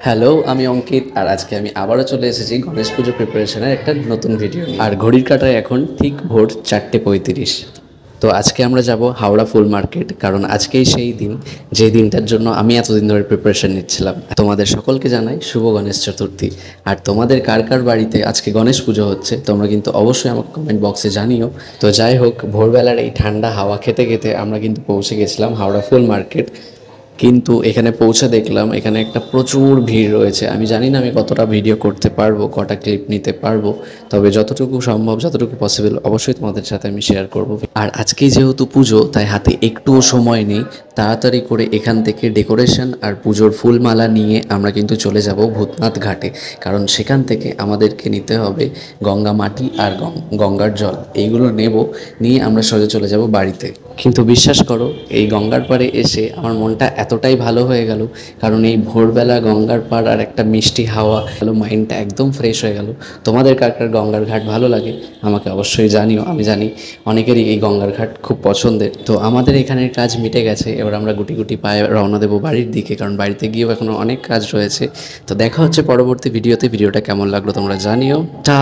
Hello, আমি অঙ্কিত আর আজকে আমি আবারও চলে এসেছি গণেশ পুজো প্রিপারেশনের একটা নতুন ভিডিও নিয়ে। আর ঘড়ির কাঁটায় এখন ঠিক ভোর 4:35। তো আজকে আমরা যাব হাওড়া ফুল মার্কেট, কারণ আজকেই সেই দিন যে দিনটার জন্য আমি এতদিন ধরে প্রিপারেশন নিচ্ছিলাম। তোমাদের সকলকে জানাই শুভ গণেশ চতুর্থী। আর তোমাদের কার কার বাড়িতে আজকে গণেশ পুজো হচ্ছে তোমরা কিন্তু অবশ্যই আমাকে কমেন্ট বক্সে জানিও। তো যাই হোক, ভোরবেলার এই ঠান্ডা হাওয়া খেতে খেতে আমরা কিন্তু পৌঁছে গেছিলাম হাওড়া ফুল মার্কেট। কিন্তু এখানে পৌঁছে দেখলাম এখানে একটা প্রচুর ভিড় রয়েছে। আমি জানি না আমি কতটা ভিডিও করতে পারবো, কটা ক্লিপ নিতে পারবো, তবে যতটুকু সম্ভব, যতটুকু পসিবল অবশ্যই তোমাদের সাথে আমি শেয়ার করব। আর আজকে যেহেতু পুজো, তাই হাতে একটুও সময় নেই। তাড়াতাড়ি করে এখান থেকে ডেকোরেশন আর পুজোর ফুলমালা নিয়ে আমরা কিন্তু চলে যাব ভূতনাথ ঘাটে, কারণ সেখান থেকে আমাদেরকে নিতে হবে গঙ্গা মাটি আর গঙ্গার জল। এইগুলো নিয়ে আমরা সোজা চলে যাব বাড়িতে। কিন্তু বিশ্বাস করো, এই গঙ্গার পাড়ে এসে আমার মনটা এতটাই ভালো হয়ে গেল, কারণ এই ভোরবেলা গঙ্গার পাড় আর একটা মিষ্টি হাওয়া গেলো, মাইন্ডটা একদম ফ্রেশ হয়ে গেল। তোমাদের কার কার গঙ্গার ঘাট ভালো লাগে আমাকে অবশ্যই জানিও। আমি জানি অনেকেরই এই গঙ্গার ঘাট খুব পছন্দের। তো আমাদের এখানের কাজ মিটে গেছে, এবার আমরা গুটি গুটি পায়ে রওনা দেবো বাড়ির দিকে, কারণ বাড়িতে গিয়েও এখনও অনেক কাজ রয়েছে। তো দেখা হচ্ছে পরবর্তী ভিডিওতে। ভিডিওটা কেমন লাগলো তোমরা জানিও। টা